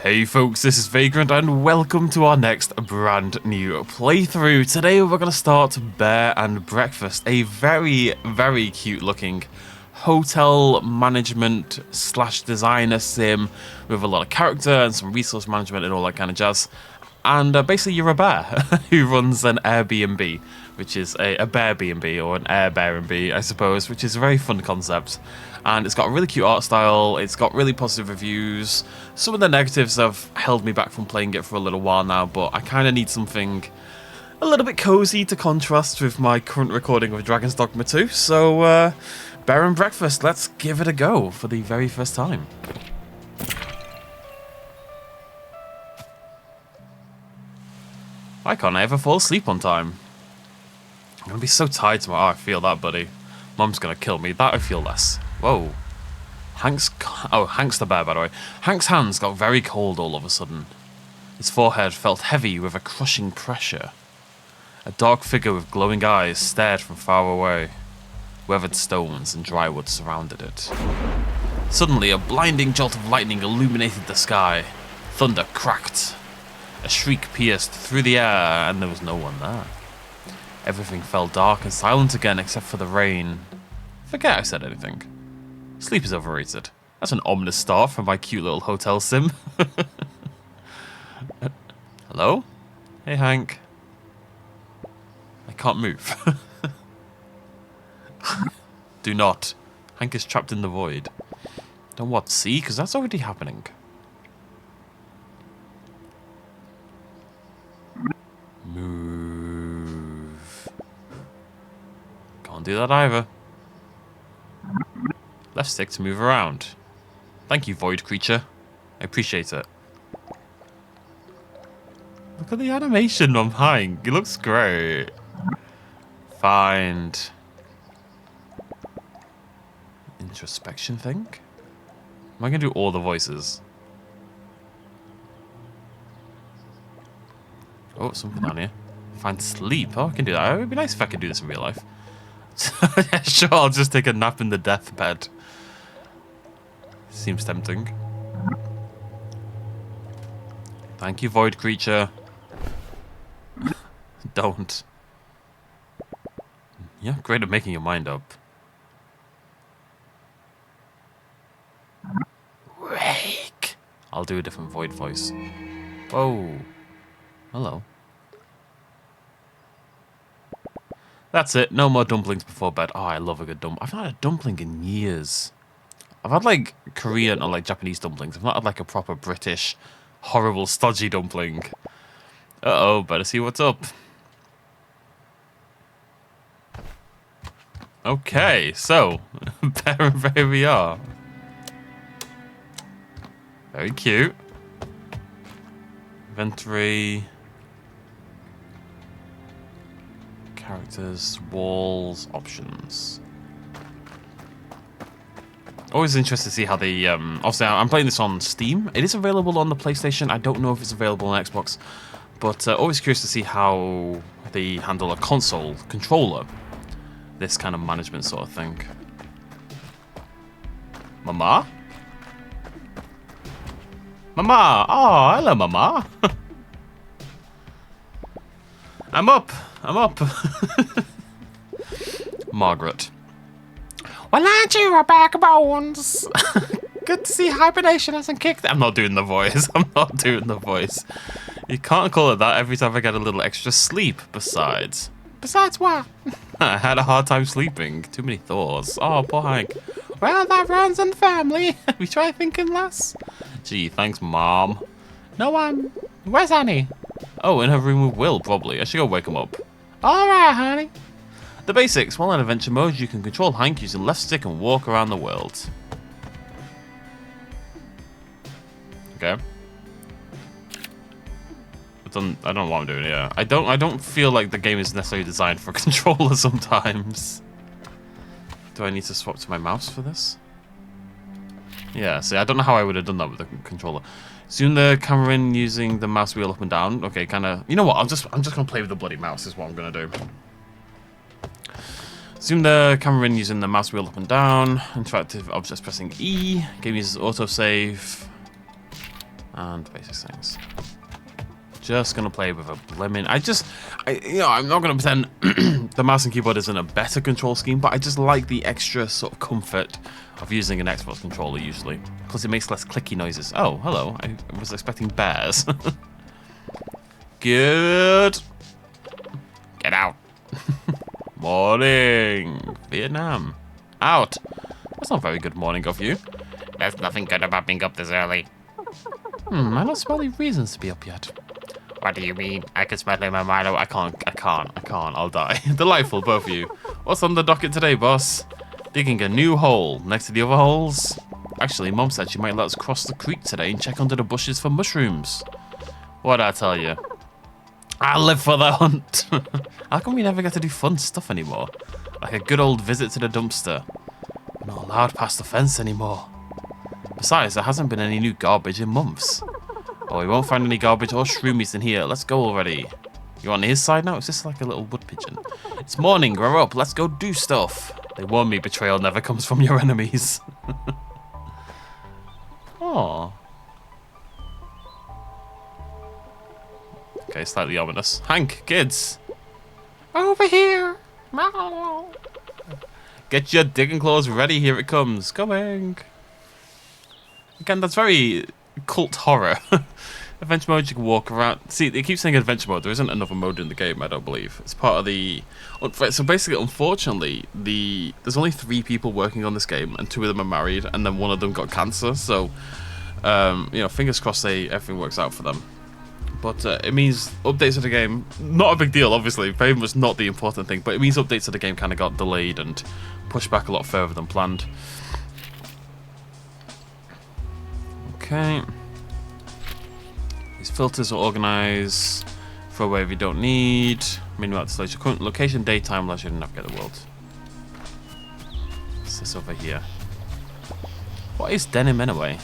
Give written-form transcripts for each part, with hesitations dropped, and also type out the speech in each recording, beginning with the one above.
Hey folks, this is Vagrant and welcome to our next brand new playthrough. Today we're going to start Bear and Breakfast, a very, very cute looking hotel management slash designer sim with a lot of character and some resource management and all that kind of jazz. And basically you're a bear who runs an Airbnb, which is a bear B&B or an air Airbnb, I suppose, which is a very fun concept. And it's got a really cute art style, it's got really positive reviews. Some of the negatives have held me back from playing it for a little while now, but I kind of need something a little bit cozy to contrast with my current recording of Dragon's Dogma 2. So, Bear and Breakfast, let's give it a go for the very first time. Why can't I ever fall asleep on time? I'm gonna be so tired tomorrow. Oh, I feel that, buddy. Mum's gonna kill me. That I feel less. Whoa. Hank's the bear, by the way. Hank's hands got very cold all of a sudden. His forehead felt heavy with a crushing pressure. A dark figure with glowing eyes stared from far away. Weathered stones and dry wood surrounded it. Suddenly, a blinding jolt of lightning illuminated the sky. Thunder cracked. A shriek pierced through the air, and there was no one there. Everything fell dark and silent again except for the rain. Forget I said anything. Sleep is overrated. That's an ominous start for my cute little hotel sim. Hello? Hey, Hank. I can't move. Do not. Hank is trapped in the void. Don't what, see? Because that's already happening. Move. Can't do that either. Left stick to move around. Thank you, void creature. I appreciate it. Look at the animation on Hank. It looks great. Find. Introspection thing? Am I going to do all the voices? Oh, something down here. Find sleep. Oh, I can do that. It would be nice if I could do this in real life. Yeah, sure, I'll just take a nap in the deathbed. Seems tempting. Thank you, void creature. Don't. Yeah, great at making your mind up. Rake. I'll do a different void voice. Whoa. Hello. That's it. No more dumplings before bed. Oh, I love a good dumpling. I've not had a dumpling in years. I've had like Korean or like Japanese dumplings. I've not had like a proper British, horrible, stodgy dumpling. Uh-oh, better see what's up. Okay, so, there we are. Very cute. Inventory. Characters, walls, options. Always interested to see how the obviously I'm playing this on Steam. It is available on the PlayStation. I don't know if it's available on Xbox, but always curious to see how they handle a console controller. This kind of management sort of thing. Mama? Mama! Oh, hello, Mama. I'm up. Margaret. Well, aren't you a bag of bones? Good to see hibernation hasn't kicked. I'm not doing the voice. You can't call it that every time I get a little extra sleep. Besides what? I had a hard time sleeping. Too many thoughts. Oh, poor Hank. Well, that runs in the family. We try thinking less. Gee, thanks, Mom. No, where's Annie? Oh, in her room with Will, probably. I should go wake him up. Alright, honey. The basics. While in adventure mode, you can control Hank using left stick and walk around the world. Okay. I don't know what I'm doing here. I don't feel like the game is necessarily designed for a controller sometimes. Do I need to swap to my mouse for this? Yeah, see, I don't know how I would have done that with the controller. Zoom the camera in using the mouse wheel up and down. Okay, kind of. You know what? I'm just gonna play with the bloody mouse. Is what I'm gonna do. Zoom the camera in using the mouse wheel up and down. Interactive objects pressing E. Game uses autosave. And basic things. Just gonna play with a blimmin'. I'm not gonna pretend the mouse and keyboard isn't a better control scheme, but I just like the extra sort of comfort of using an Xbox controller usually. Plus it makes less clicky noises. Oh, hello. I was expecting bears. Good. Get out. Morning. Vietnam. Out. That's not very good morning of you. There's nothing good about being up this early. I don't smell any reasons to be up yet. What do you mean? I can smell it in my Milo. I can't. I'll die. Delightful, both of you. What's on the docket today, boss? Digging a new hole next to the other holes? Actually, Mom said she might let us cross the creek today and check under the bushes for mushrooms. What'd I tell you? I live for the hunt. How come we never get to do fun stuff anymore? Like a good old visit to the dumpster. We're not allowed past the fence anymore. Besides, there hasn't been any new garbage in months. Oh, we won't find any garbage or shroomies in here. Let's go already. You're on his side now? Is this like a little wood pigeon? It's morning. Grow up. Let's go do stuff. They warn me betrayal never comes from your enemies. Oh. Okay, slightly ominous. Hank, kids. Over here. Get your digging claws ready. Here it comes. Coming. Again, that's very cult horror. Adventure mode, you can walk around. See, they keep saying adventure mode. There isn't another mode in the game, I don't believe. It's part of the... So basically, unfortunately, there's only 3 people working on this game, and 2 of them are married, and then one of them got cancer. So, fingers crossed everything works out for them. But it means updates of the game, not a big deal, obviously. Very much not the important thing, but it means updates of the game kind of got delayed and pushed back a lot further than planned. Okay. These filters will organize, throw away if you don't need. Menu out displays your current location, daytime, leisure, and navigate the world. What's this over here? What is denim anyway?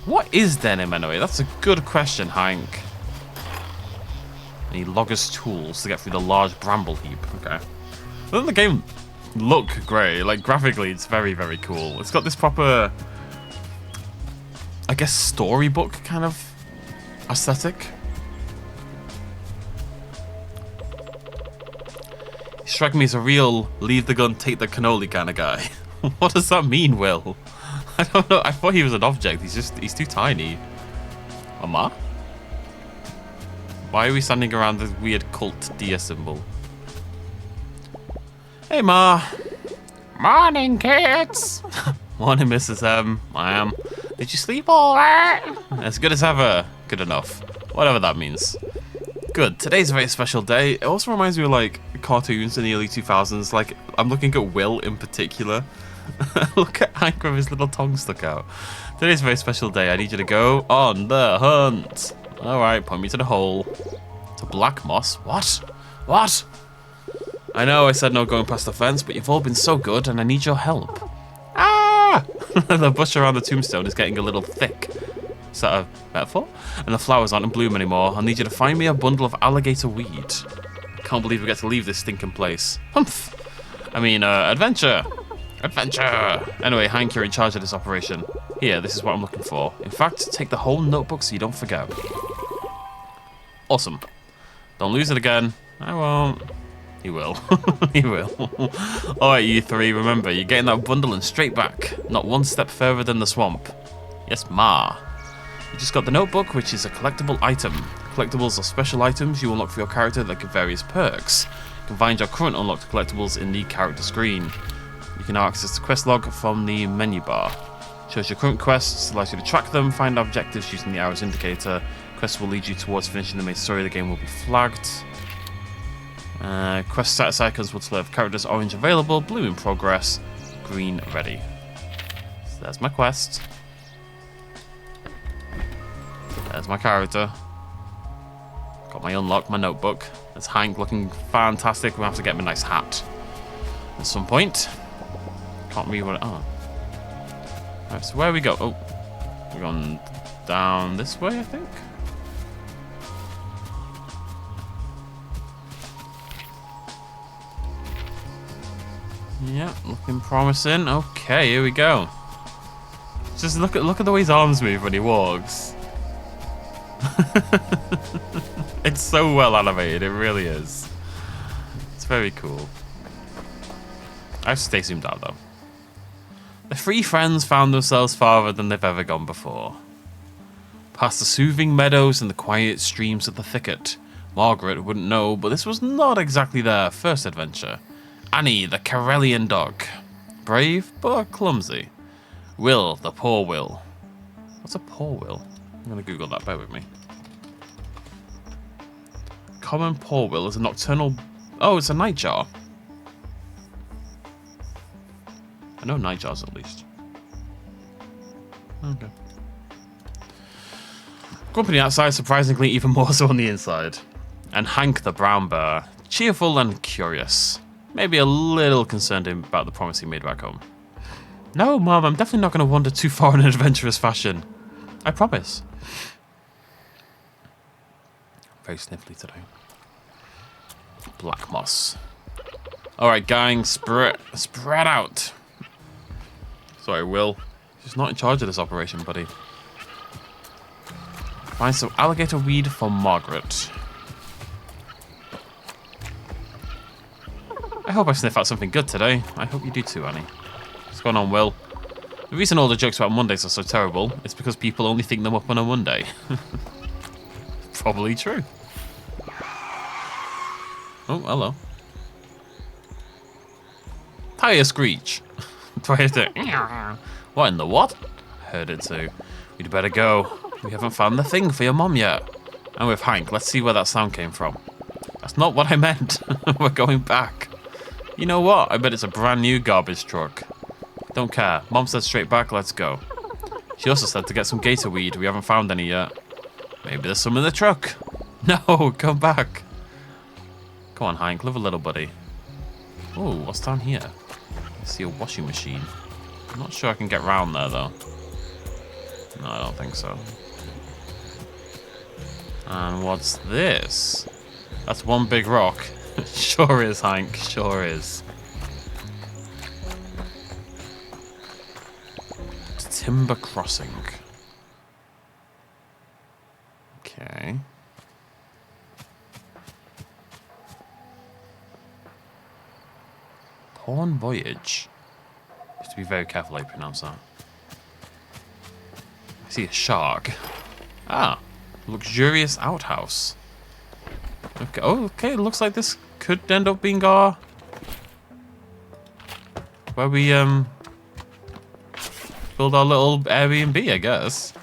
What is denim anyway? That's a good question, Hank. Any logger's tools to get through the large bramble heap. Okay. Doesn't the game look great? Like, graphically, it's very, very cool. It's got this proper, I guess, storybook kind of aesthetic. He struck me as a real leave the gun, take the cannoli kind of guy. What does that mean, Will? I don't know. I thought he was an object. He's too tiny. Mama? Why are we standing around this weird cult deer symbol? Hey, Ma. Morning, kids. Morning, Mrs. M. I am. Did you sleep all right? As good as ever. Good enough. Whatever that means. Good. Today's a very special day. It also reminds me of, like, cartoons in the early 2000s. Like, I'm looking at Will in particular. Look at Hank with his little tongue stuck out. Today's a very special day. I need you to go on the hunt. Alright, point me to the hole. To black moss? What? What? I know I said no going past the fence, but you've all been so good and I need your help. Ah! The bush around the tombstone is getting a little thick. Is that a metaphor? And the flowers aren't in bloom anymore. I'll need you to find me a bundle of alligator weed. Can't believe we get to leave this stinking place. Humph! I mean, adventure! Adventure! Anyway, Hank, you're in charge of this operation. Here, this is what I'm looking for. In fact, take the whole notebook so you don't forget. Awesome. Don't lose it again. I won't. He will. He will. Alright, you 3, remember, you're getting that bundle and straight back. Not one step further than the swamp. Yes, Ma. You just got the notebook, which is a collectible item. Collectibles are special items you unlock for your character that give various perks. You can find your current unlocked collectibles in the character screen. You can now access the quest log from the menu bar. Shows your current quests, allows you to track them, find objectives using the arrows indicator. Quests will lead you towards finishing the main story. The game will be flagged. Quest status icons will display if characters orange available, blue in progress, green ready. So there's my quest. There's my character. Got my unlock, my notebook. There's Hank looking fantastic. We'll have to get him a nice hat at some point. Can't read what. Oh. Right, so where we go? Oh, we're going down this way, I think. Yeah, looking promising. Okay, here we go. Just look at the way his arms move when he walks. It's so well animated, it really is. It's very cool. I have to stay zoomed out though. The three friends found themselves farther than they've ever gone before. Past the soothing meadows and the quiet streams of the thicket. Margaret wouldn't know, but this was not exactly their first adventure. Annie, the Karelian dog. Brave, but clumsy. Will, the poor Will. What's a poor Will? I'm going to Google that, bear with me. Common poor Will is a nocturnal... Oh, it's a nightjar. I know nightjars at least. Okay. Company outside, surprisingly even more so on the inside. And Hank the brown bear, cheerful and curious. Maybe a little concerned about the promise he made back home. No, Mom, I'm definitely not going to wander too far in an adventurous fashion. I promise. Very sniffly today. Black moss. Alright, gang, spread out. Sorry, Will. He's not in charge of this operation, buddy. Find some alligator weed for Margaret. I hope I sniff out something good today. I hope you do too, Annie. What's going on, Will? The reason all the jokes about Mondays are so terrible is because people only think them up on a Monday. Probably true. Oh, hello. Tire screech. Do I hear it? What in the what? Heard it too. We'd better go. We haven't found the thing for your mom yet. And with Hank, let's see where that sound came from. That's not what I meant. We're going back. You know what? I bet it's a brand new garbage truck. Don't care. Mom said straight back, let's go. She also said to get some gator weed. We haven't found any yet. Maybe there's some in the truck. No, come back. Come on, Hank. Live a little, buddy. Oh, what's down here? I see a washing machine. I'm not sure I can get round there, though. No, I don't think so. And what's this? That's one big rock. Sure is, Hank. Sure is. Timber crossing. Okay. Porn Voyage. You have to be very careful how you pronounce that. I see a shark. Ah, luxurious outhouse. Okay. Oh, okay. It looks like this could end up being our where we build our little Airbnb, I guess.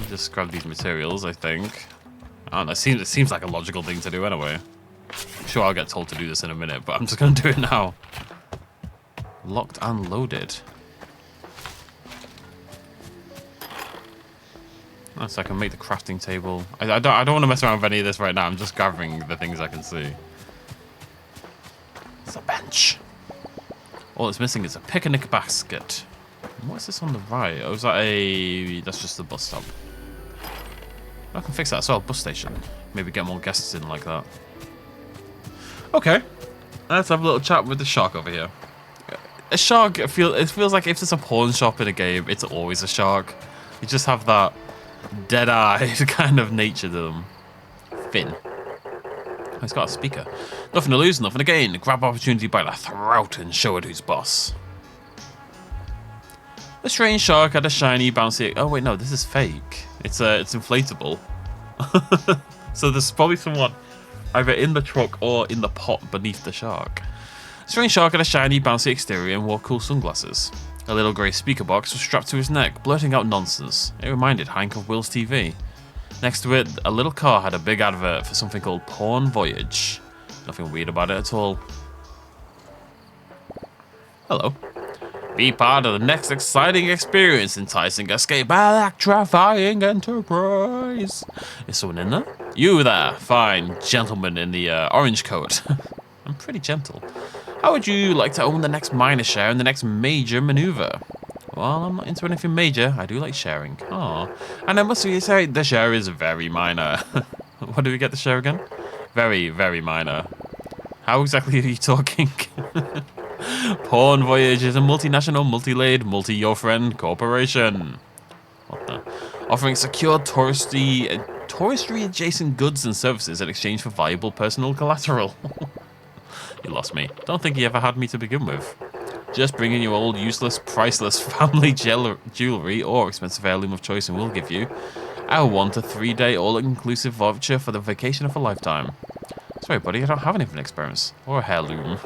Just grab these materials, I think. I don't know, it seems like a logical thing to do anyway. I'm sure I'll get told to do this in a minute, but I'm just gonna do it now. Locked and loaded. So I can make the crafting table. I don't want to mess around with any of this right now. I'm just gathering the things I can see. It's a bench. All it's missing is a picnic basket. What's this on the right? Oh, is that a... That's just the bus stop. I can fix that as well. Bus station. Maybe get more guests in like that. Okay. Let's have a little chat with the shark over here. A shark, it feels like if there's a pawn shop in a game, it's always a shark. You just have that dead-eyed kind of nature to them. Finn. Oh, he's got a speaker. Nothing to lose, nothing to gain. Grab opportunity by the throat and show it who's boss. The strange shark had a shiny, bouncy... Oh, wait, no, this is fake. It's inflatable. So there's probably someone either in the truck or in the pot beneath the shark. The strange shark had a shiny, bouncy exterior and wore cool sunglasses. A little grey speaker box was strapped to his neck, blurting out nonsense. It reminded Hank of Will's TV. Next to it, a little car had a big advert for something called Porn Voyage. Nothing weird about it at all. Hello. Be part of the next exciting experience, enticing escape, electrifying enterprise. Is someone in there? You there, fine gentleman in the orange coat. I'm pretty gentle. How would you like to own the next minor share in the next major maneuver? Well, I'm not into anything major. I do like sharing. Aww. And I must say, the share is very minor. What do we get the share again? Very, very minor. How exactly are you talking? Porn Voyage is a multinational, multi-laid, multi-your-friend corporation. What the? offering secure touristry adjacent goods and services in exchange for valuable personal collateral. You lost me. Don't think you ever had me to begin with. Just bring in your old, useless, priceless family jewellery or expensive heirloom of choice and we'll give you our 1 to 3 day all-inclusive voucher for the vacation of a lifetime. Sorry, buddy, I don't have anything experience or a heirloom.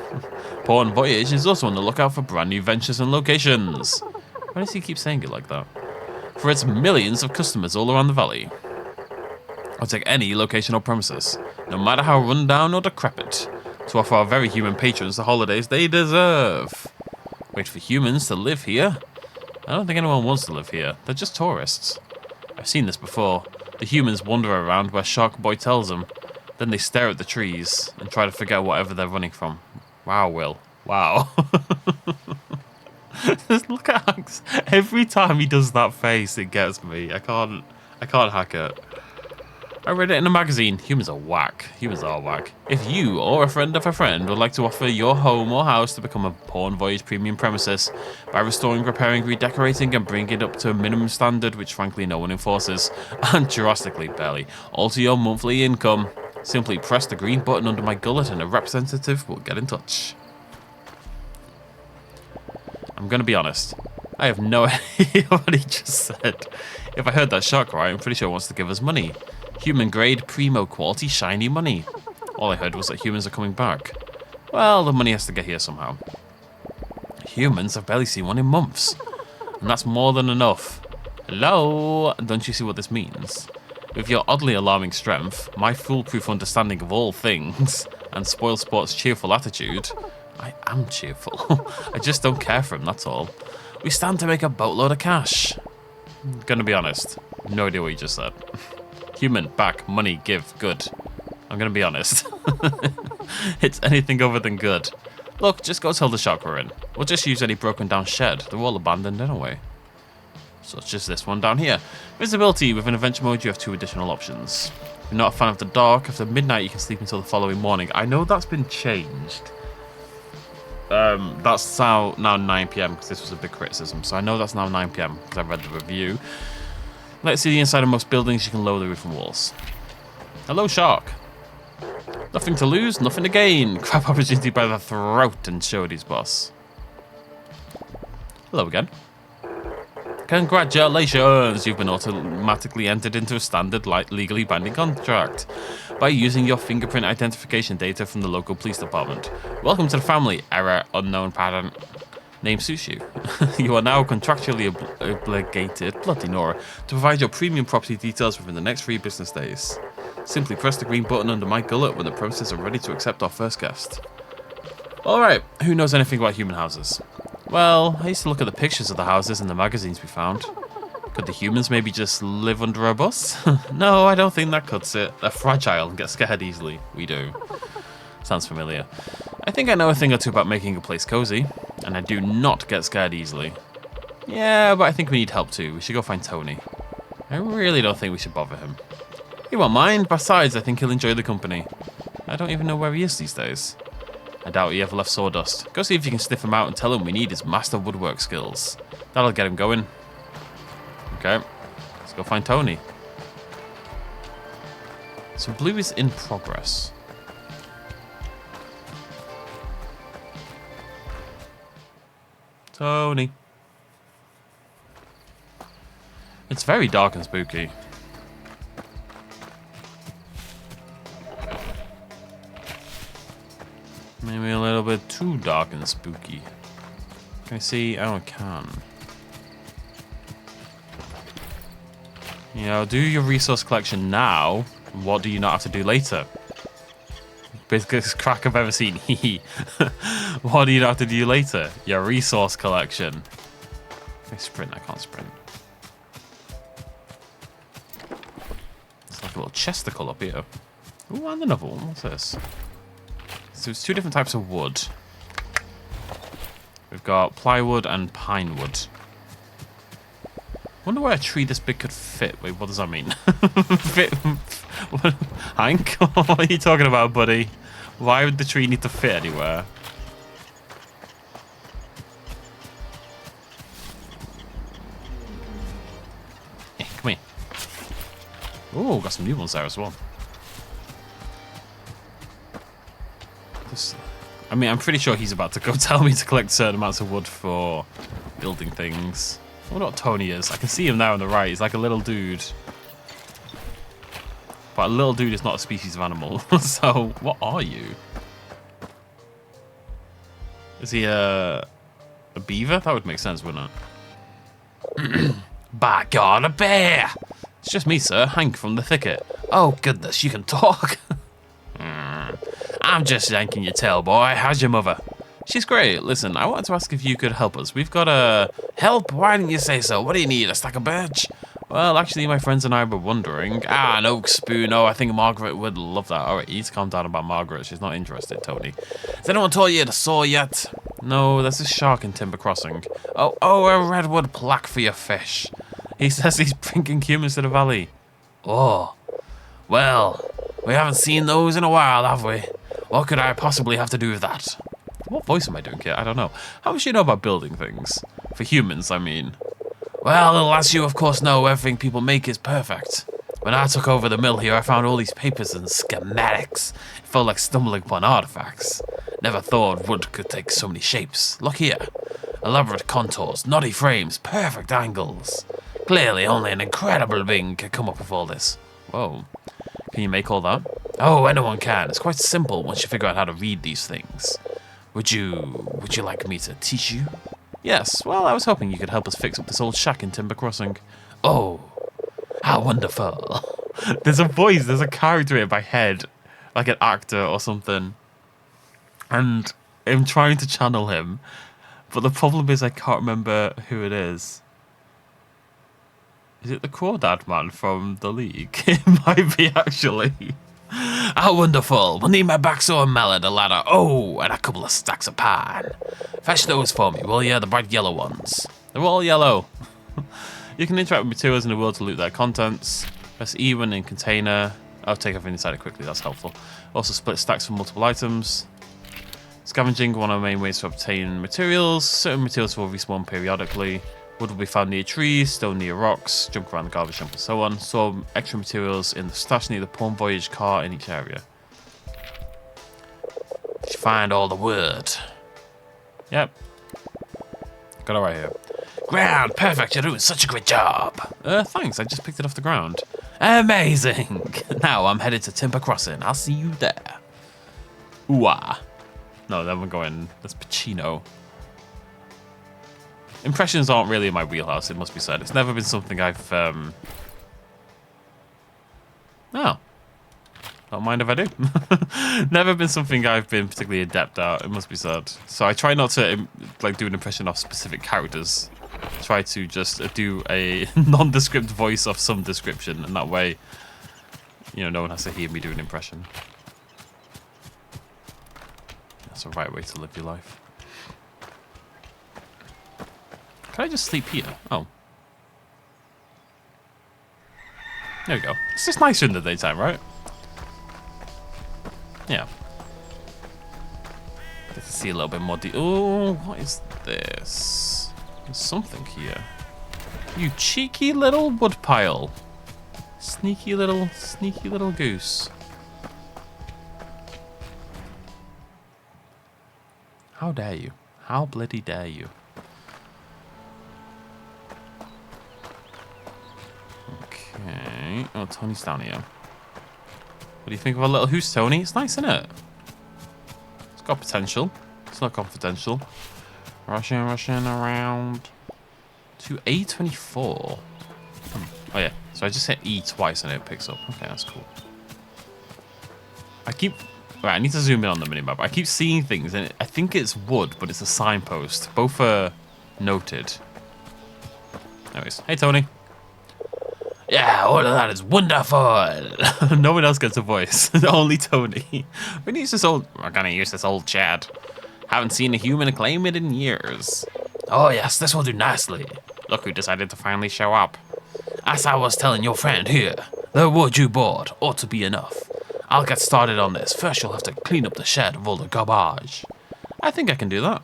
Porn Voyage is also on the lookout for brand new ventures and locations. Why does he keep saying it like that? For its millions of customers all around the valley. I'll take any location or premises, no matter how rundown or decrepit, to offer our very human patrons the holidays they deserve. Wait for humans to live here? I don't think anyone wants to live here. They're just tourists. I've seen this before. The humans wander around where Shark Boy tells them. Then they stare at the trees and try to forget whatever they're running from. Wow, Will. Wow. Just look at Hanks. Every time he does that face, it gets me. I can't hack it. I read it in a magazine. Humans are whack. Humans are whack. If you or a friend of a friend would like to offer your home or house to become a Porn Voyage premium premises by restoring, repairing, redecorating and bringing it up to a minimum standard which frankly no one enforces, and drastically barely alter your monthly income, simply press the green button under my gullet and a representative will get in touch. I'm gonna be honest. I have no idea what he just said. If I heard that shark right, I'm pretty sure he wants to give us money. Human grade, primo quality, shiny money. All I heard was that humans are coming back. Well, the money has to get here somehow. Humans have barely seen one in months. And that's more than enough. Hello? Don't you see what this means? With your oddly alarming strength, my foolproof understanding of all things, and SpoilSport's cheerful attitude, I am cheerful. I just don't care for him, that's all. We stand to make a boatload of cash. Gonna be honest, no idea what you just said. Human, back, money, give, good. I'm gonna be honest. It's anything other than good. Look, just go tell the shark we're in. We'll just use any broken down shed. They're all abandoned anyway. So it's just this one down here. Visibility. Within adventure mode, you have 2 additional options. If you're not a fan of the dark, after midnight you can sleep until the following morning. I know that's been changed. That's now 9 PM because this was a big criticism. So I know that's now 9 PM because I read the review. Let's see the inside of most buildings. You can lower the roof and walls. Hello, shark. Nothing to lose, nothing to gain. Grab opportunity by the throat and show it his boss. Hello again. Congratulations, you've been automatically entered into a standard legally binding contract by using your fingerprint identification data from the local police department. Welcome to the family. Error, unknown pattern. Name suits you. You are now contractually obligated, bloody Nora, to provide your premium property details within the next 3 business days. Simply press the green button under my gullet when the premises are ready to accept our first guest. Alright, who knows anything about human houses? Well, I used to look at the pictures of the houses in the magazines we found. Could the humans maybe just live under a bus? No, I don't think that cuts it. They're fragile and get scared easily. We do. Sounds familiar. I think I know a thing or two about making a place cozy, and I do not get scared easily. Yeah, but I think we need help too. We should go find Tony. I really don't think we should bother him. He won't mind. Besides, I think he'll enjoy the company. I don't even know where he is these days. I doubt he ever left Sawdust. Go see if you can sniff him out and tell him we need his master woodwork skills. That'll get him going. Okay, let's go find Tony. So blue is in progress. Tony. It's very dark and spooky. Maybe a little bit too dark and spooky. Can I see? Oh, I can. You know, do your resource collection now. What do you not have to do later? Biggest crack I've ever seen. What do you not have to do later? Your resource collection. Can I sprint? I can't sprint. It's like a little chesticle up here. Ooh, and another one. What's this? So it's 2 different types of wood. We've got plywood and pine wood. Wonder where a tree this big could fit. Wait, what does that mean? Fit? Hank? What are you talking about, buddy? Why would the tree need to fit anywhere? Come here. Oh, got some new ones there as well. I mean, I'm pretty sure he's about to go tell me to collect certain amounts of wood for building things. I wonder what Tony is. I can see him now on the right. He's like a little dude. But a little dude is not a species of animal. So, what are you? Is he a beaver? That would make sense, wouldn't it? By God, a bear! It's just me, sir, Hank from the thicket. Oh, goodness, you can talk. I'm just yanking your tail, boy. How's your mother? She's great. Listen, I wanted to ask if you could help us. We've got a... Help? Why didn't you say so? What do you need? A stack of birch? Well, actually, my friends and I were wondering. Ah, an oak spoon. Oh, I think Margaret would love that. All right, you need to calm down about Margaret. She's not interested, Tony. Has anyone told you the saw yet? No, there's a shark in Timber Crossing. Oh, a redwood plaque for your fish. He says he's bringing humans to the valley. Oh, well, we haven't seen those in a while, have we? What could I possibly have to do with that? What voice am I doing here? I don't know. How much do you know about building things? For humans, I mean. Well, as you of course know, everything people make is perfect. When I took over the mill here, I found all these papers and schematics. It felt like stumbling upon artifacts. Never thought wood could take so many shapes. Look here. Elaborate contours, knotty frames, perfect angles. Clearly, only an incredible being could come up with all this. Whoa. Can you make all that? Oh, anyone can. It's quite simple once you figure out how to read these things. Would you like me to teach you? Yes, well, I was hoping you could help us fix up this old shack in Timber Crossing. Oh, how wonderful. There's a voice, there's a character in my head, like an actor or something. And I'm trying to channel him, but the problem is I can't remember who it is. Is it the Crawdad man from The League? It might be, actually. How wonderful. We'll need my backsaw and mallet, a ladder, oh, and a couple of stacks of pine. Fetch those for me, will ya? The bright yellow ones. They're all yellow. You can interact with materials in the world to loot their contents. Press E when in container. I'll take everything inside it quickly, that's helpful. Also split stacks for multiple items. Scavenging, one of the main ways to obtain materials. Certain materials will respawn periodically. Wood will be found near trees, stone near rocks, jump around the garbage dump and so on. Store extra materials in the stash near the Pawn Voyage car in each area. Did you find all the wood? Yep. Got it right here. Ground, perfect, you're doing such a great job. Thanks, I just picked it off the ground. Amazing. Now I'm headed to Timber Crossing. I'll see you there. Ooh-ah. No, then we're going, that's Pacino. Impressions aren't really in my wheelhouse, it must be said. It's never been something I've, Oh. Don't mind if I do. Never been something I've been particularly adept at, it must be said. So I try not to, like, do an impression of specific characters. Try to just do a nondescript voice of some description, and that way, you know, no one has to hear me do an impression. That's the right way to live your life. Can I just sleep here? Oh. There we go. It's just nicer in the daytime, right? Yeah. Get to see a little bit more Oh, what is this? There's something here. You cheeky little woodpile. Sneaky little goose. How dare you? How bloody dare you? Okay. Oh, Tony's down here. What do you think of our little house, Tony? It's nice, isn't it? It's got potential. It's not confidential. Rushing around to A24. Oh, yeah. So I just hit E twice and it picks up. Okay, that's cool. Right, I need to zoom in on the minimap. I keep seeing things, and I think it's wood, but it's a signpost. Both are noted. Anyways, hey, Tony. Yeah, all of that is wonderful. No one else gets a voice. Only Tony. We're gonna use this old Chad. Haven't seen a human claim it in years. Oh yes, this will do nicely. Look who decided to finally show up. As I was telling your friend here, the wood you bought ought to be enough. I'll get started on this. First you'll have to clean up the shed of all the garbage. I think I can do that.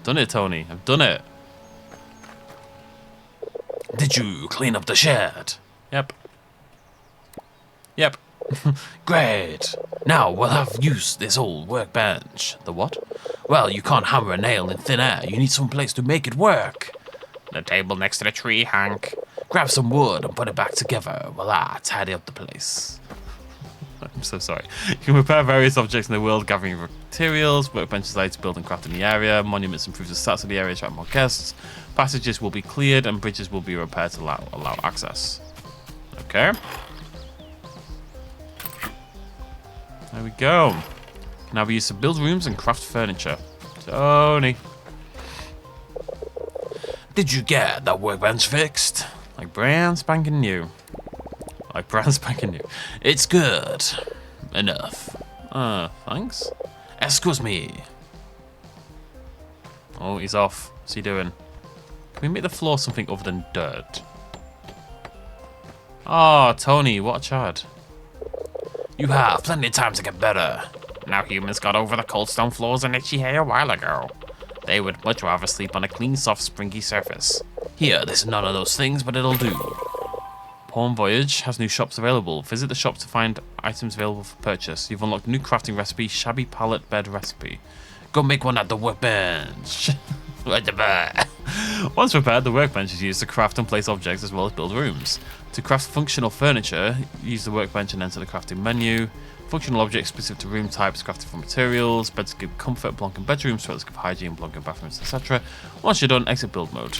Done it, Tony. I've done it. Did you clean up the shed? Yep. Yep. Great. Now we'll have use this old workbench. The what? Well, you can't hammer a nail in thin air. You need some place to make it work. The table next to the tree, Hank. Grab some wood and put it back together while I tidy up the place. I'm so sorry. You can repair various objects in the world, gathering materials. Workbenches allow you to build and craft in the area. Monuments improve the stats of the area, attract more guests. Passages will be cleared and bridges will be repaired to allow access. Okay. There we go. Now we use to build rooms and craft furniture. Tony. Did you get that workbench fixed? Like brand spanking new. Like brand spanking new. It's good. Enough. Thanks. Excuse me. Oh, he's off. What's he doing? Can we make the floor something other than dirt? Oh, Tony, what a chad. You have plenty of time to get better. Now humans got over the cold stone floors and itchy hair a while ago. They would much rather sleep on a clean, soft, springy surface. Here, this is none of those things, but it'll do. Pawn Voyage has new shops available. Visit the shop to find items available for purchase. You've unlocked a new crafting recipe, shabby pallet bed recipe. Go make one at the workbench. Once prepared, the workbench is used to craft and place objects as well as build rooms. To craft functional furniture, use the workbench and enter the crafting menu. Functional objects specific to room types crafted from materials. Beds give comfort, belong in bedrooms, toilets give hygiene, belong in bathrooms, etc. Once you're done, exit build mode.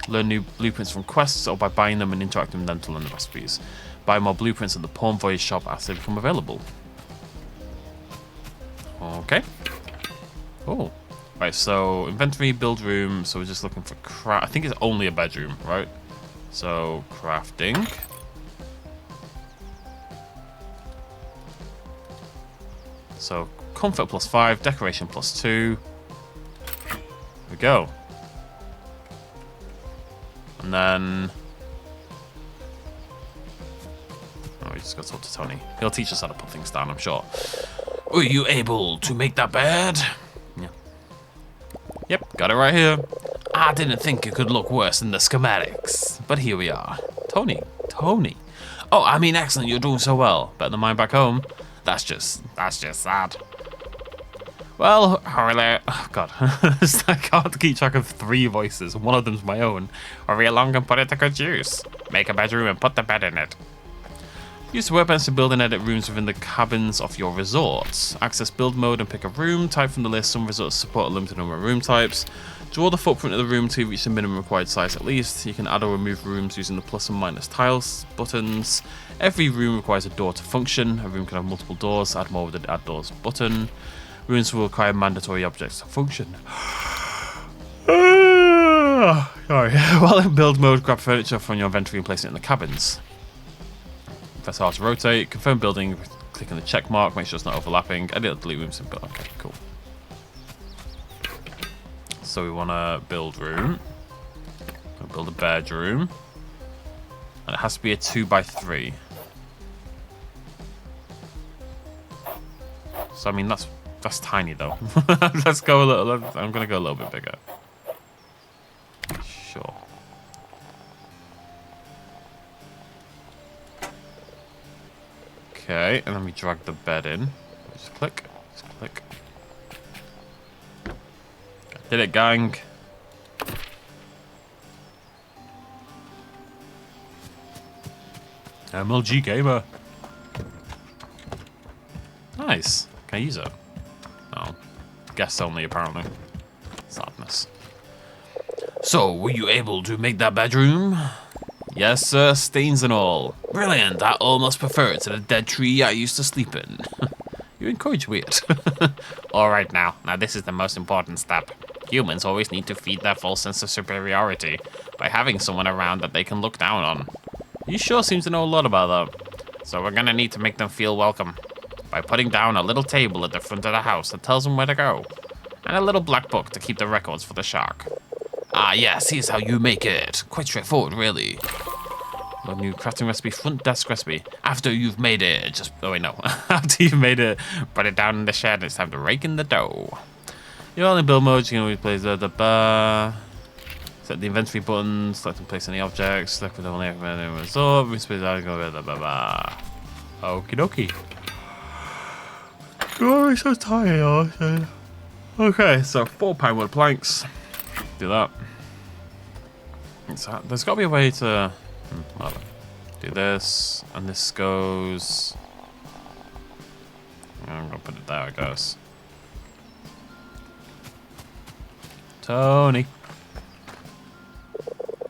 Learn new blueprints from quests or by buying them and interacting with them to learn the recipes. Buy more blueprints at the Pawn Voyage shop as they become available. Okay. Oh. Right, so inventory, build room. So we're just looking for I think it's only a bedroom, right? So crafting. So comfort +5, decoration +2. Here we go. And then we just got to talk to Tony. He'll teach us how to put things down, I'm sure. Were you able to make that bed? Yeah. Yep, got it right here. I didn't think it could look worse than the schematics, but here we are. Tony. Oh, I mean, excellent, you're doing so well. Better than mine back home. That's just sad. Well, Hurry, oh god, I can't keep track of 3 voices. One of them's my own. hurry along and put it to good use. Make a bedroom and put the bed in it. Use the workbench to build and edit rooms within the cabins of your resorts. Access build mode and pick a room. Type from the list. Some resorts support a limited number of room types. Draw the footprint of the room to reach the minimum required size at least. You can add or remove rooms using the plus and minus tiles buttons. Every room requires a door to function. A room can have multiple doors. Add more with the add doors button. Rooms will require mandatory objects to function. Sorry. While in build mode, grab furniture from your inventory and place it in the cabins. Press R to rotate. Confirm building. Click on the check mark. Make sure it's not overlapping. Edit, delete rooms and build. Okay, cool. So we want to build room. We'll build a bedroom. And it has to be a 2x3. So I mean that's tiny though. Let's go a little. I'm gonna go a little bit bigger. Sure. Okay, and then we drag the bed in. Just click. Did it, gang. MLG gamer. Nice. Can I use it? No. Guests only, apparently. Sadness. So, were you able to make that bedroom? Yes, sir. Stains and all. Brilliant. I almost prefer it to the dead tree I used to sleep in. You encourage weird. Alright now this is the most important step. Humans always need to feed their false sense of superiority by having someone around that they can look down on. You sure seem to know a lot about that. So we're gonna need to make them feel welcome by putting down a little table at the front of the house that tells them where to go, and a little black book to keep the records for the shark. Ah yes, here's how you make it. Quite straightforward, really. A new crafting recipe, front desk recipe. After you've made it, after you've made it, put it down in the shed and it's time to rake in the dough. You're only build mode, you can always play the bar. Set the inventory button, select and place any objects, select with only resort, room space, Okie dokie. Oh, I'm so tired. Okay, so 4 pine wood planks. Do that. There's got to be a way to whatever. Do this, and this goes. I'm gonna put it there, I guess. Tony,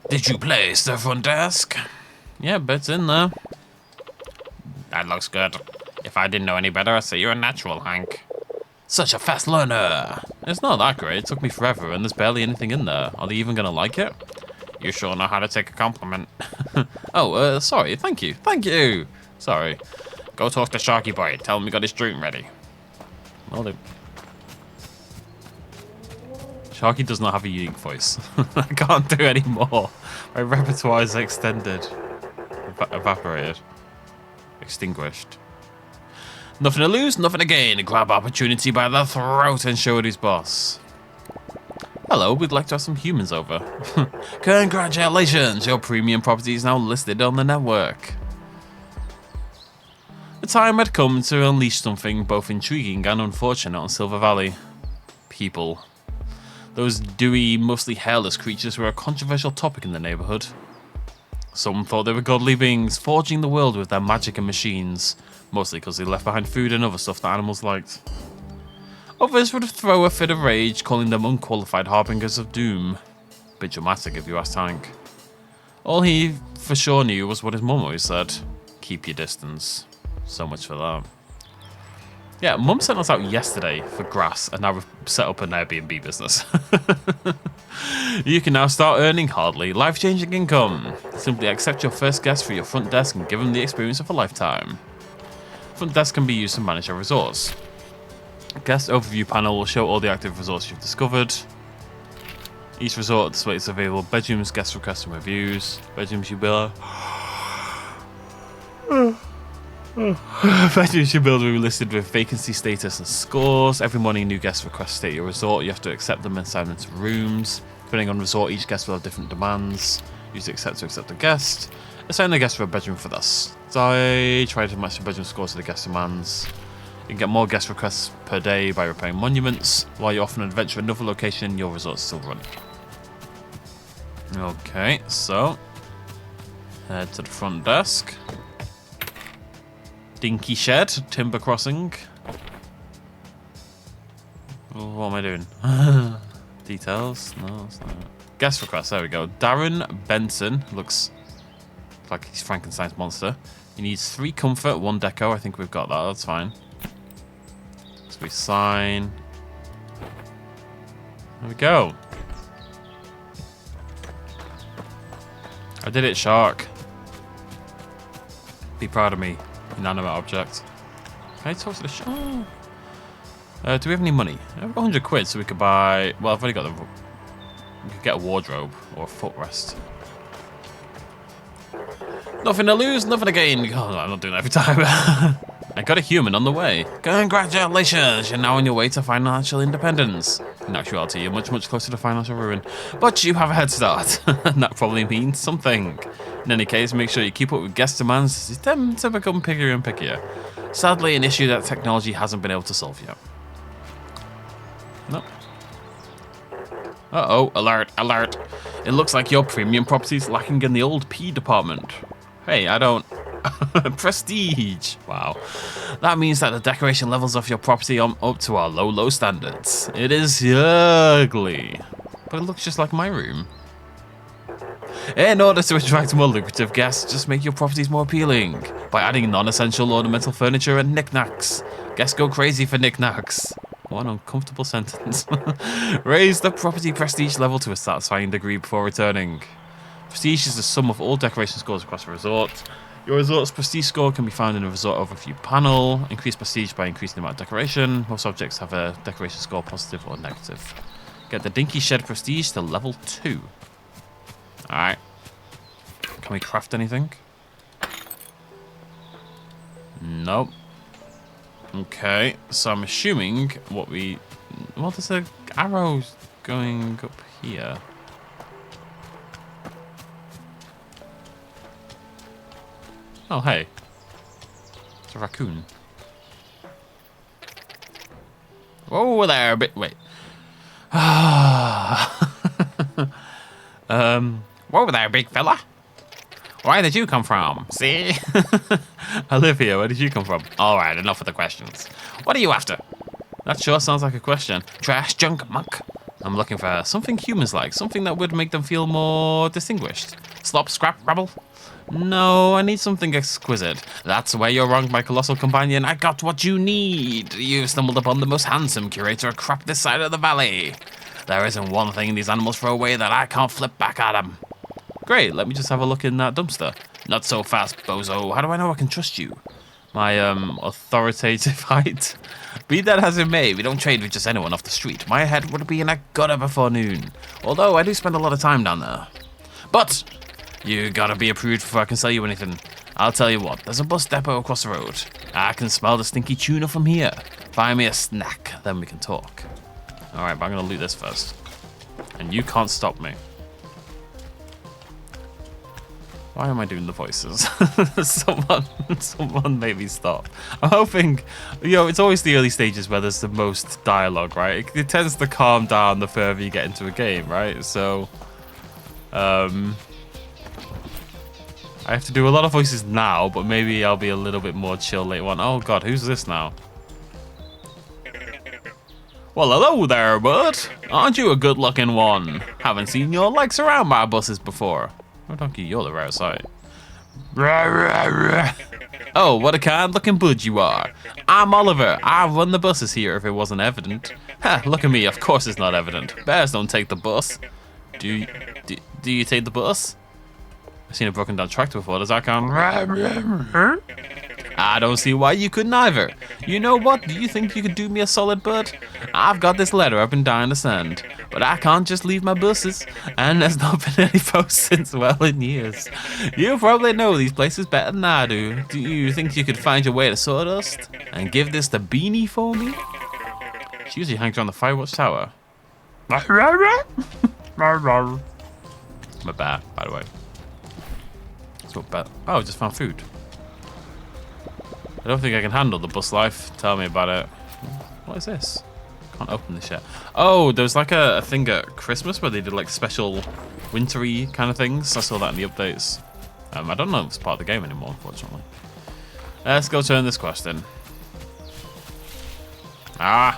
did you place the front desk? Yeah, it's in there. That looks good. If I didn't know any better, I'd say you're a natural, Hank. Such a fast learner. It's not that great. It took me forever, and there's barely anything in there. Are they even gonna like it? You sure know how to take a compliment. Oh, sorry. Thank you. Thank you. Sorry. Go talk to Sharky Boy. Tell him we got his drink ready. Well, Sharky does not have a unique voice. I can't do any more. My repertoire is extended. Evaporated. Extinguished. Nothing to lose, nothing to gain. Grab opportunity by the throat and show it his boss. Hello, we'd like to have some humans over. Congratulations, your premium property is now listed on the network. The time had come to unleash something both intriguing and unfortunate on Silver Valley. People. Those dewy, mostly hairless creatures were a controversial topic in the neighborhood. Some thought they were godly beings, forging the world with their magic and machines, mostly because they left behind food and other stuff that animals liked. Others would throw a fit of rage, calling them unqualified harbingers of doom. Bit dramatic if you ask Hank. All he for sure knew was what his mum always said. Keep your distance. So much for that. Yeah, Mum sent us out yesterday for grass, and now we've set up an Airbnb business. You can now start earning hardly life-changing income. Simply accept your first guest for your front desk and give them the experience of a lifetime. Front desk can be used to manage your resorts. Guest overview panel will show all the active resorts you've discovered. Each resort displays available bedrooms, guest requests and reviews. Bedrooms you build. Bedrooms you build will be listed with vacancy status and scores. Every morning new guest requests stay at your resort. You have to accept them and sign them to rooms. Depending on resort, each guest will have different demands. Use accept to accept a guest. Assign the guest for a bedroom for this. I try to match the bedroom scores to the guest demands. You can get more guest requests per day by repairing monuments. While you're off on an adventure at another location, your resort's still running. Okay, so head to the front desk. Dinky shed, timber crossing. What am I doing? Details? No, it's not. Guest request, there we go. Darren Benson looks like he's Frankenstein's monster. He needs 3 comfort, 1 deco. I think we've got that, that's fine. So we sign. There we go. I did it, Shark. Be proud of me. Inanimate object. Can I talk to the shark? Oh. Do we have any money? I've got 100 quid, so we could buy. Well, I've already got the. We could get a wardrobe or a footrest. Nothing to lose, nothing to gain. Oh, no, I'm not doing that every time. I got a human on the way. Congratulations, you're now on your way to financial independence. In actuality, you're much, much closer to financial ruin. But you have a head start, and that probably means something. In any case, make sure you keep up with guest demands as they tend to become pickier and pickier. Sadly, an issue that technology hasn't been able to solve yet. Nope. Uh-oh, alert, alert. It looks like your premium property's lacking in the old P department. Hey, I don't... Prestige. Wow. That means that the decoration levels of your property are up to our low, low standards. It is ugly. But it looks just like my room. In order to attract more lucrative guests, just make your properties more appealing by adding non-essential ornamental furniture and knickknacks. Guests go crazy for knickknacks. What an uncomfortable sentence. Raise the property prestige level to a satisfying degree before returning. Prestige is the sum of all decoration scores across the resort. Your resort's prestige score can be found in the resort overview panel. Increase prestige by increasing the amount of decoration. Most objects have a decoration score positive or negative. Get the Dinky Shed prestige to level 2. Alright. Can we craft anything? Nope. Okay, so I'm assuming what we... Well, there's an arrow going up here. Oh, hey. It's a raccoon. Whoa there, wait. Whoa there, big fella. Where did you come from? See? I live here. Where did you come from? All right, enough of the questions. What are you after? That sure sounds like a question. Trash, junk, monk. I'm looking for something humans like, something that would make them feel more distinguished. Slop, scrap, rubble. No, I need something exquisite. That's where you're wrong, my colossal companion. I got what you need. You've stumbled upon the most handsome curator of crap this side of the valley. There isn't one thing these animals throw away that I can't flip back at them. Great, let me just have a look in that dumpster. Not so fast, bozo. How do I know I can trust you? My, authoritative height. Be that as it may, we don't trade with just anyone off the street. My head would be in a gutter before noon. Although I do spend a lot of time down there. But you gotta be approved before I can sell you anything. I'll tell you what, there's a bus depot across the road. I can smell the stinky tuna from here. Find me a snack, then we can talk. Alright, but I'm gonna loot this first. And you can't stop me. Why am I doing the voices? someone made me stop. I'm hoping, it's always the early stages where there's the most dialogue, right? It tends to calm down the further you get into a game, right? So, I have to do a lot of voices now, but maybe I'll be a little bit more chill later on. Oh god, who's this now? Well, hello there, bud. Aren't you a good-looking one? Haven't seen your legs around my buses before. Oh, donkey, you're the rare sight. Oh, what a kind-looking bud you are. I'm Oliver. I run the buses here if it wasn't evident. Ha, look at me. Of course it's not evident. Bears don't take the bus. Do you take the bus? I've seen a broken down tractor before. Does that count? I don't see why you couldn't either. You know what? Do you think you could do me a solid, bud? I've got this letter I've been dying to send, but I can't just leave my buses, and there's not been any posts since well in years. You probably know these places better than I do. Do you think you could find your way to Sawdust and give this to Beanie for me? She usually hangs around the Firewatch Tower. My bear, by the way. That's what bear. Oh, I just found food. I don't think I can handle the bus life. Tell me about it. What is this? Can't open this yet. Oh, there was like a thing at Christmas where they did like special wintry kind of things. I saw that in the updates. I don't know if it's part of the game anymore, unfortunately. Let's go turn this quest in. I'm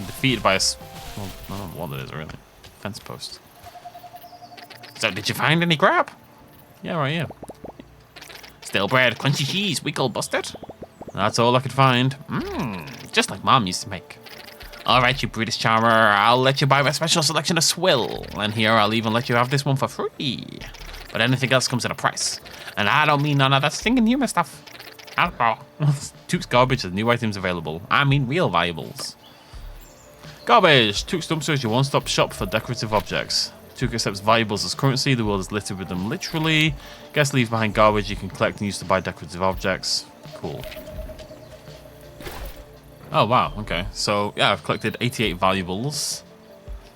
defeated by a... Well, I don't know what it is, really. Fence post. So, did you find any crap? Yeah, right here. Stale bread, crunchy cheese, week old busted. That's all I could find. Just like Mom used to make. All right, you British charmer, I'll let you buy my special selection of swill. And here, I'll even let you have this one for free. But anything else comes at a price. And I don't mean none of that stinking human stuff. Alcohol. Took's Garbage has new items available. I mean real valuables. Garbage! Took's Dumpster is your one-stop shop for decorative objects. Took accepts valuables as currency. The world is littered with them literally. Guests leave behind garbage you can collect and use to buy decorative objects. Cool. Oh, wow. Okay. So, yeah, I've collected 88 valuables.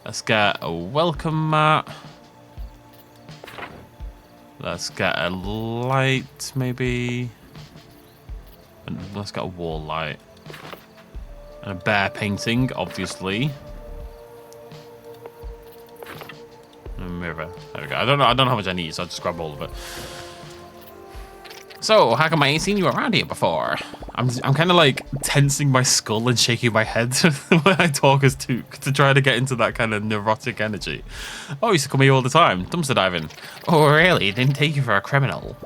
Let's get a welcome mat. Let's get a light, maybe. And let's get a wall light. And a bear painting, obviously. And a mirror. There we go. I don't know how much I need, so I'll just grab all of it. So, how come I ain't seen you around here before? I'm kind of like tensing my skull and shaking my head when I talk as Took to try to get into that kind of neurotic energy. Oh, he used to come here all the time, dumpster diving. Oh, really? Didn't take you for a criminal?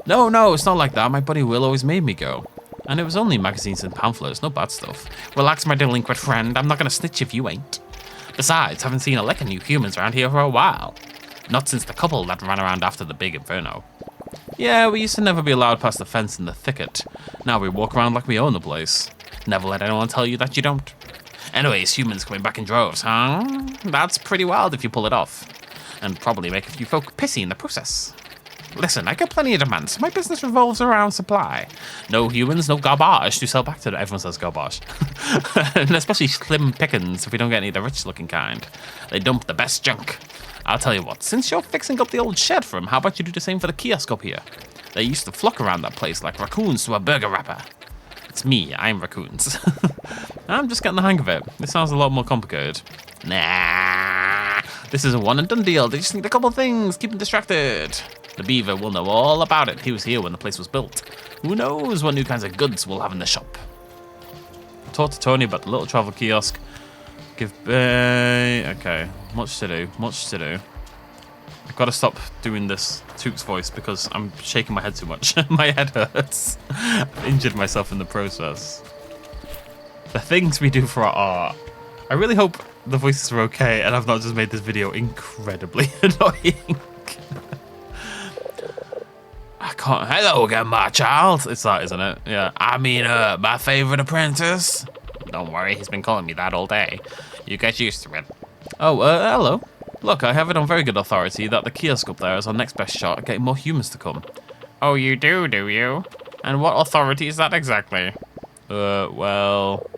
No, it's not like that. My buddy Will always made me go. And it was only magazines and pamphlets, no bad stuff. Relax, my delinquent friend. I'm not going to snitch if you ain't. Besides, haven't seen a lick of new humans around here for a while. Not since the couple that ran around after the big inferno. Yeah, we used to never be allowed past the fence in the thicket. Now we walk around like we own the place. Never let anyone tell you that you don't. Anyways, humans coming back in droves, huh? That's pretty wild if you pull it off. And probably make a few folk pissy in the process. Listen, I got plenty of demands. My business revolves around supply. No humans, no garbage to sell back to them. Everyone says garbage. And especially slim pickings if we don't get any of the rich-looking kind. They dump the best junk. I'll tell you what, since you're fixing up the old shed for him, how about you do the same for the kiosk up here? They used to flock around that place like raccoons to a burger wrapper. It's me, I'm raccoons. I'm just getting the hang of it. This sounds a lot more complicated. Nah, this is a one and done deal. They just need a couple of things, keep them distracted. The beaver will know all about it. He was here when the place was built. Who knows what new kinds of goods we'll have in the shop. Talk to Tony about the little travel kiosk. Okay, much to do, much to do. I've got to stop doing this Took's voice because I'm shaking my head too much. My head hurts. I've injured myself in the process. The things we do for our art. I really hope the voices are okay and I've not just made this video incredibly annoying. I can't. Hello again, my child. It's that, isn't it? Yeah. I mean, my favorite apprentice. Don't worry, he's been calling me that all day. You get used to it. Oh, hello. Look, I have it on very good authority that the kiosk up there is our next best shot at getting more humans to come. Oh, you do you? And what authority is that exactly? Well...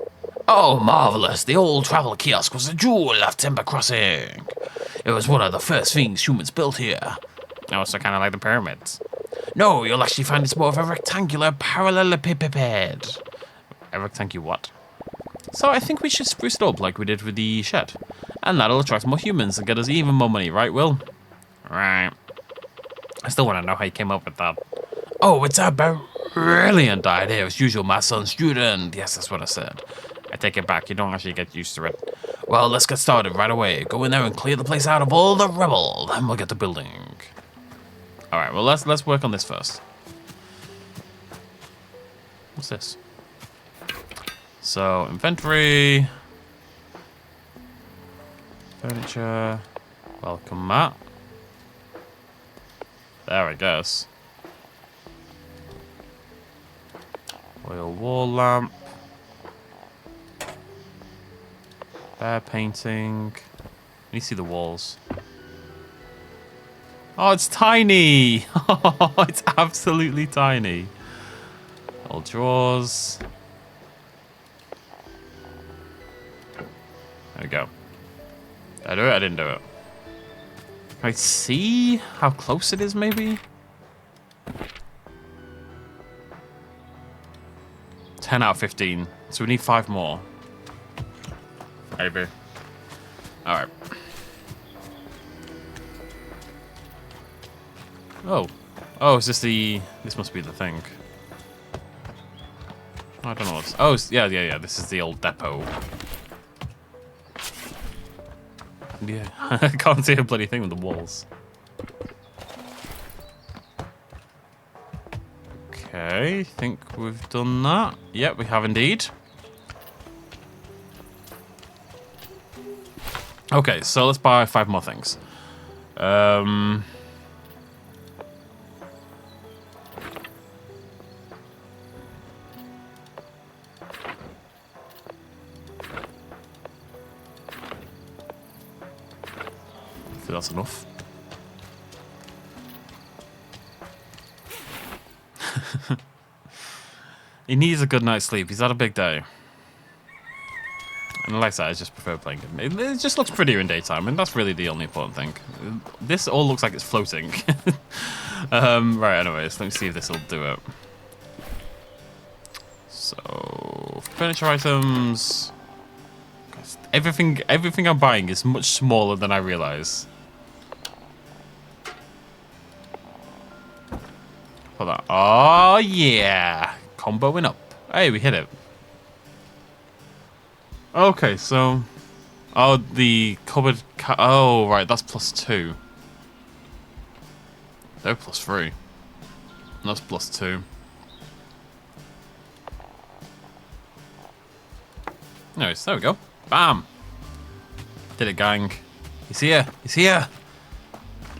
Oh, marvellous. The old travel kiosk was a jewel of Timber Crossing. It was one of the first things humans built here. Oh, so kind of like the pyramids. No, you'll actually find it's more of a rectangular parallelepiped. A rectangular what? So I think we should spruce it up like we did with the shed. And that'll attract more humans and get us even more money, right, Will? Right. I still want to know how you came up with that. Oh, it's a brilliant idea. As usual, my son's student. Yes, that's what I said. I take it back. You don't actually get used to it. Well, let's get started right away. Go in there and clear the place out of all the rubble. Then we'll get to building. All right, well, let's work on this first. What's this? So, inventory. Furniture. Welcome mat. There, I guess. Oil wall lamp. Bear painting. Let me see the walls. Oh, it's tiny! Oh, it's absolutely tiny. Old drawers. There we go. Did I do it? I didn't do it. Can I see how close it is, maybe? 10 out of 15. So we need 5 more. Maybe. Alright. Oh. Oh, is this the... This must be the thing. I don't know what's... Oh, yeah. This is the old depot. Yeah. I can't see a bloody thing with the walls. Okay, think we've done that. Yep, we have indeed. Okay, so let's buy 5 more things. I think that's enough. He needs a good night's sleep. He's had a big day. And like I said, I just prefer playing it. It just looks prettier in daytime, and that's really the only important thing. This all looks like it's floating. Right, anyways, let me see if this will do it. So, furniture items. Everything I'm buying is much smaller than I realize. Hold on. Oh, yeah. Comboing up. Hey, we hit it. Okay, so... Oh, the cupboard... Oh, right, that's +2. They're +3. That's +2. Anyways, there we go. Bam! Did it, gang. He's here. He's here.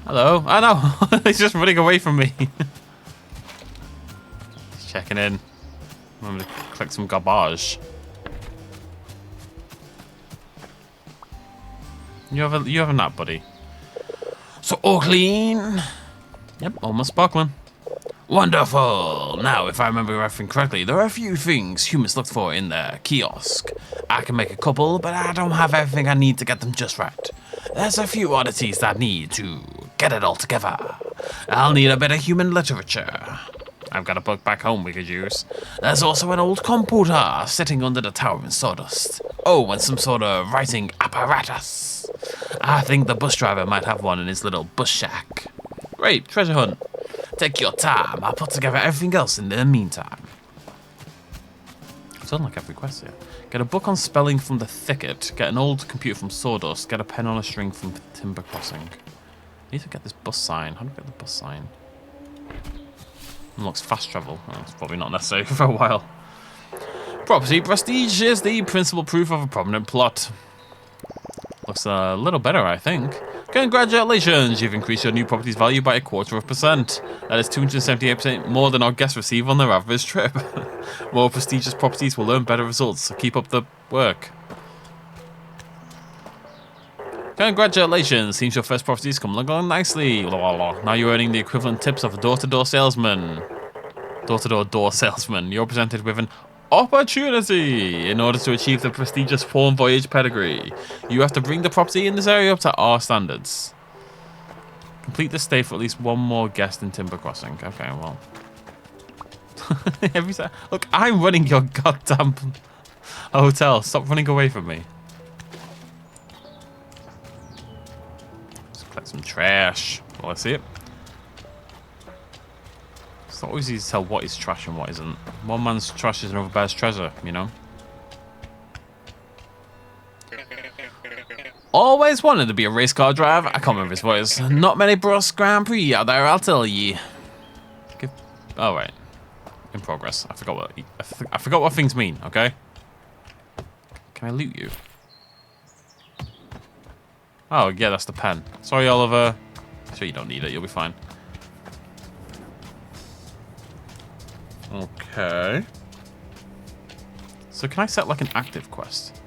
Hello. I know. He's just running away from me. He's checking in. I'm gonna collect some garbage. You have a nap, buddy. So all clean. Yep, almost sparkling. Wonderful. Now, if I remember everything correctly, there are a few things humans looked for in their kiosk. I can make a couple, but I don't have everything I need to get them just right. There's a few oddities that need to get it all together. I'll need a bit of human literature. I've got a book back home we could use. There's also an old computer sitting under the tower in sawdust. Oh, and some sort of writing apparatus. I think the bus driver might have one in his little bus shack. Great, treasure hunt. Take your time. I'll put together everything else in the meantime. It's unlike every quest here. Get a book on spelling from the thicket. Get an old computer from sawdust. Get a pen on a string from timber crossing. I need to get this bus sign. How do I get the bus sign? Unlocks fast travel. Oh, it's probably not necessary for a while. Property prestige is the principal proof of a prominent plot. Looks a little better, I think. Congratulations! You've increased your new property's value by 0.25%. That is 278% more than our guests receive on their average trip. More prestigious properties will earn better results, so keep up the work. Congratulations! Seems your first property's come along nicely. Now you're earning the equivalent tips of a door-to-door salesman. Door-to-door salesman. You're presented with an opportunity. In order to achieve the prestigious Foreign Voyage pedigree, you have to bring the property in this area up to our standards. Complete the stay for at least one more guest in Timber Crossing. Okay, well. Every time. Look, I'm running your goddamn hotel. Stop running away from me. Let's collect some trash. Well, I see it. It's not always easy to tell what is trash and what isn't. One man's trash is another man's treasure, you know? Always wanted to be a race car driver. I can't remember his voice. Not many Bros Grand Prix out there, I'll tell ye. Oh, right. In progress. I forgot what things mean, okay? Can I loot you? Oh, yeah, that's the pen. Sorry, Oliver. Sure, you don't need it. You'll be fine. Okay. So can I set like an active quest?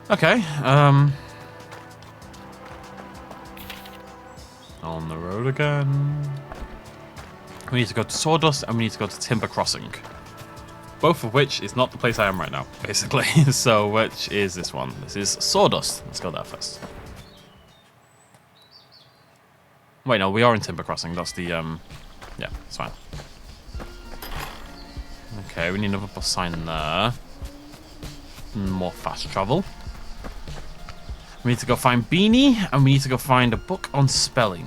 Okay. On the road again. We need to go to Sawdust and we need to go to Timber Crossing. Both of which is not the place I am right now, basically. So, which is this one? This is Sawdust. Let's go there first. Wait, no, we are in Timber Crossing. That's the, yeah, it's fine. Okay, we need another bus sign there. More fast travel. We need to go find Beanie, and we need to go find a book on spelling.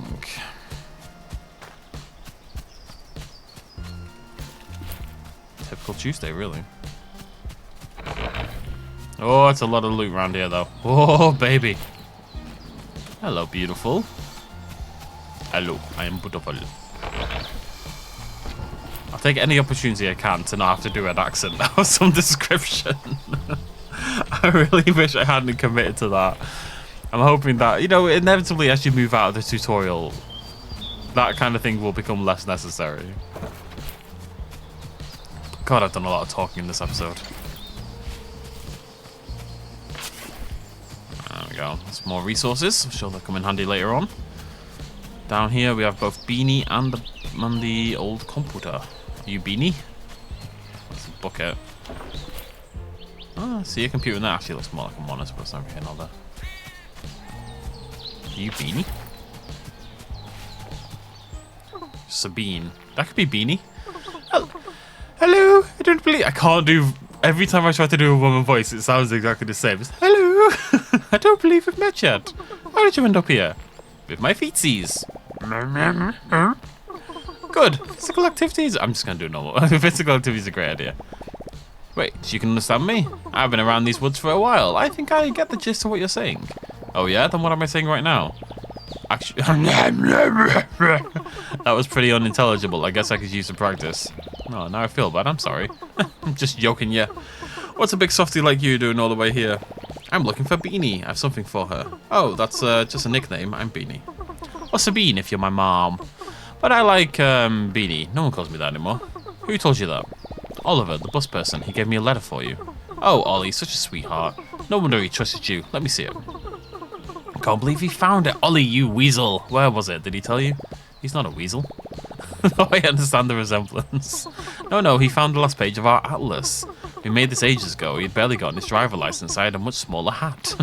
Typical Tuesday, really. Oh, it's a lot of loot around here, though. Oh, baby. Hello, beautiful. Hello, I am beautiful. I'll take any opportunity I can to not have to do an accent or some description. I really wish I hadn't committed to that. I'm hoping that, you know, inevitably as you move out of the tutorial, that kind of thing will become less necessary. God, I've done a lot of talking in this episode. There we go. Some more resources. I'm sure they'll come in handy later on. Down here we have both Beanie and the old computer. Are you Beanie? That's a bucket. Oh, see a computer in there. Actually looks more like a monitor, but it's over here, not there. Are you Beanie? Sabine. That could be Beanie. Hello, I don't believe... I can't do... Every time I try to do a woman voice, it sounds exactly the same. It's, hello, I don't believe we've met yet. How did you end up here? With my feetsies. Good. Physical activities. I'm just going to do normal. Physical activities are a great idea. Wait, so you can understand me? I've been around these woods for a while. I think I get the gist of what you're saying. Oh yeah? Then what am I saying right now? Actually... That was pretty unintelligible. I guess I could use some practice. Oh, now I feel bad. I'm sorry. I'm just joking, yeah. What's a big softy like you doing all the way here? I'm looking for Beanie. I have something for her. Oh, that's just a nickname. I'm Beanie. Or Sabine if you're my mom. But I like Beanie. No one calls me that anymore. Who told you that? Oliver, the bus person. He gave me a letter for you. Oh, Ollie, such a sweetheart. No wonder he trusted you. Let me see it. I can't believe he found it. Ollie, you weasel. Where was it? Did he tell you? He's not a weasel. No, I understand the resemblance. No, he found the last page of our atlas. We made this ages ago. He'd barely gotten his driver license. I had a much smaller hat.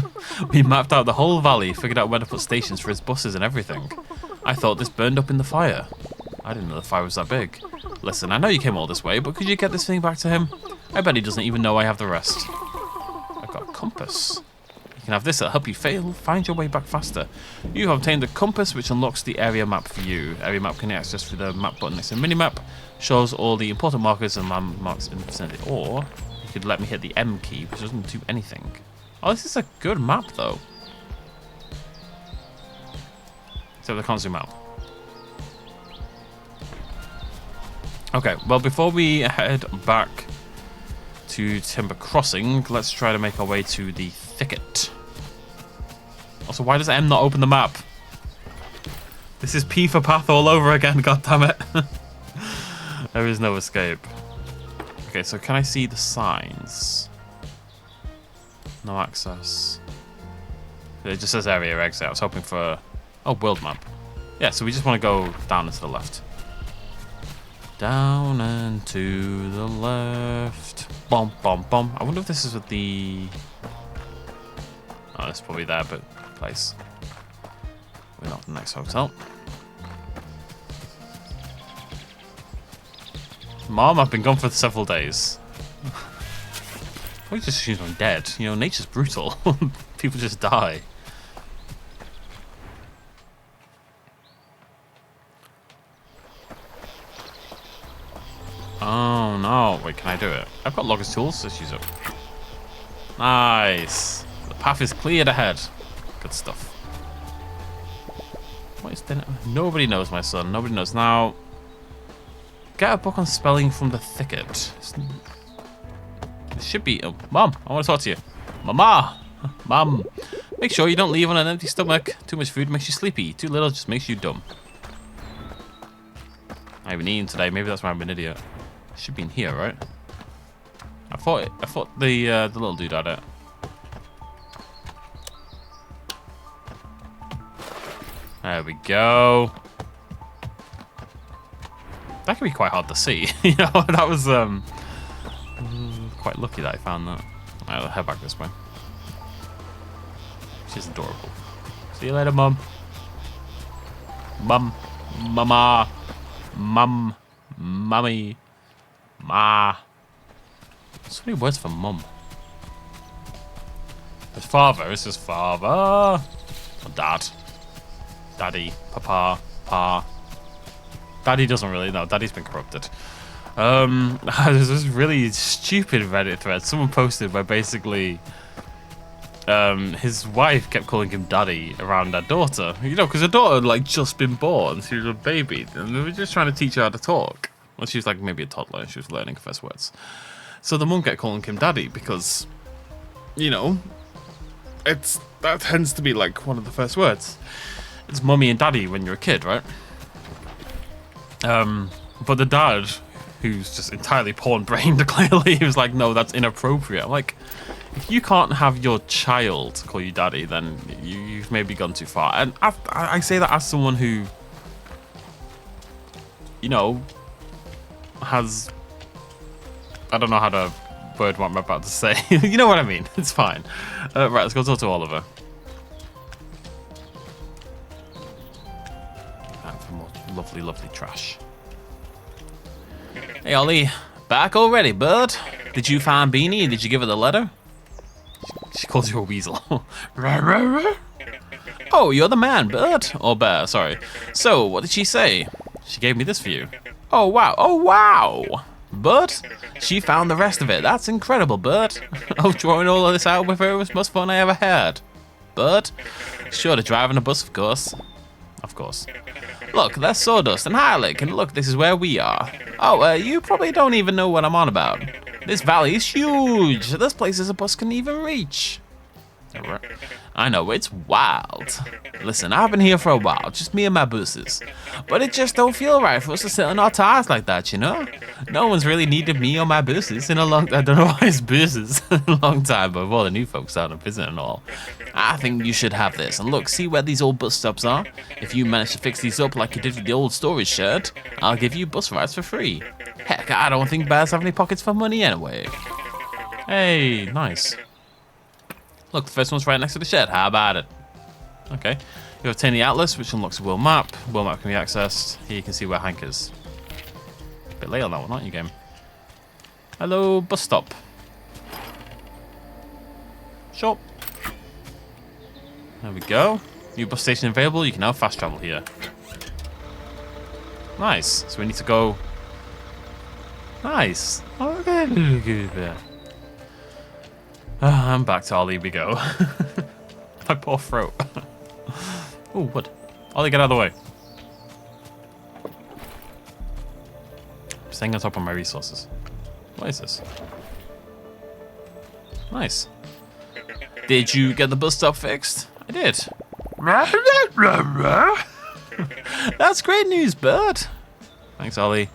We mapped out the whole valley, figured out where to put stations for his buses and everything. I thought this burned up in the fire. I didn't know the fire was that big. Listen, I know you came all this way, but could you get this thing back to him? I bet he doesn't even know I have the rest. I've got a compass. You can have this, it'll help you find your way back faster. You have obtained a compass which unlocks the area map for you. Area map can be accessed through the map button next to minimap. Shows all the important markers and landmarks in the vicinity. Or you could let me hit the M key, which doesn't do anything. Oh, this is a good map though. Except I can't zoom out. Okay, well before we head back to Timber Crossing, let's try to make our way to the thicket. Also, why does M not open the map? This is P for path all over again, god damn it. There is no escape. Okay, so can I see the signs? No access. It just says area exit. I was hoping for... Oh, world map. Yeah, so we just want to go down and to the left. Down and to the left. Bom, bom, bom. I wonder if this is with the... Oh, it's probably there, but place. We're not the next hotel. Mom, I've been gone for several days. Probably just assumes I'm dead. You know, nature's brutal. People just die. Oh no, wait, can I do it? I've got logger's tools, let's use it. Nice. The path is cleared ahead. Good stuff. What is the... Nobody knows, my son. Nobody knows. Now, get a book on spelling from the thicket. It should be... Oh, Mom, I want to talk to you. Mama! Mom, make sure you don't leave on an empty stomach. Too much food makes you sleepy. Too little just makes you dumb. I haven't eaten today. Maybe that's why I'm an idiot. Should be in here, right? I thought the little dude had it. There we go. That could be quite hard to see. You know, that was quite lucky that I found that. Alright, I'll head back this way. She's adorable. See you later, Mum. Mum. Mama. Mum. Mummy. Ma. So many words for mum. There's father. This is father. Or dad. Daddy. Papa. Pa. Daddy doesn't really know. Daddy's been corrupted. There's this really stupid Reddit thread someone posted where basically his wife kept calling him daddy around her daughter. You know, because her daughter had like just been born. She was a baby. And they were just trying to teach her how to talk. Well, she was like maybe a toddler and she was learning first words. So the mum kept calling him daddy because, you know, that tends to be like one of the first words. It's mummy and daddy when you're a kid, right? But the dad, who's just entirely porn-brained, clearly, he was like, no, that's inappropriate. I'm like, if you can't have your child call you daddy, then you've maybe gone too far. And I say that as someone who, you know, has... I don't know how to word what I'm about to say. You know what I mean? It's fine. Right, let's go talk to Oliver. For more lovely, lovely trash. Hey, Ollie. Back already, bud? Did you find Beanie? Did you give her the letter? She calls you a weasel. Oh, you're the man, bird. Or bear, sorry. So, what did she say? She gave me this for you. Oh, wow. Oh, wow. But she found the rest of it. That's incredible, Bert. Oh, drawing all of this out with her was the most fun I ever had. Bert? Sure, to driving a bus, of course. Of course. Look, there's Sawdust and Harlick, and look, this is where we are. Oh, you probably don't even know what I'm on about. This valley is huge. There's places a bus can even reach. I know, it's wild. Listen, I've been here for a while, just me and my boozes. But it just don't feel right for us to sit on our ties like that, you know? No one's really needed me or my boozes in a long... I don't know why it's boozes. A long time, but all the new folks out and visit and all. I think you should have this. And look, see where these old bus stops are? If you manage to fix these up like you did with the old storage shed, I'll give you bus rides for free. Heck, I don't think bears have any pockets for money anyway. Hey, nice. Look, the first one's right next to the shed. How about it? Okay. You obtain the atlas, which unlocks a world map. World map can be accessed. Here you can see where Hank is. A bit late on that one, aren't you, game? Hello, bus stop. Sure. There we go. New bus station available. You can now fast travel here. Nice. So we need to go... Nice. Okay. Good. I'm back to Ollie we go. My poor throat. Oh, wood. Ollie, get out of the way. I'm staying on top of my resources. What is this? Nice. Did you get the bus stop fixed? I did. That's great news, bird. Thanks, Ollie.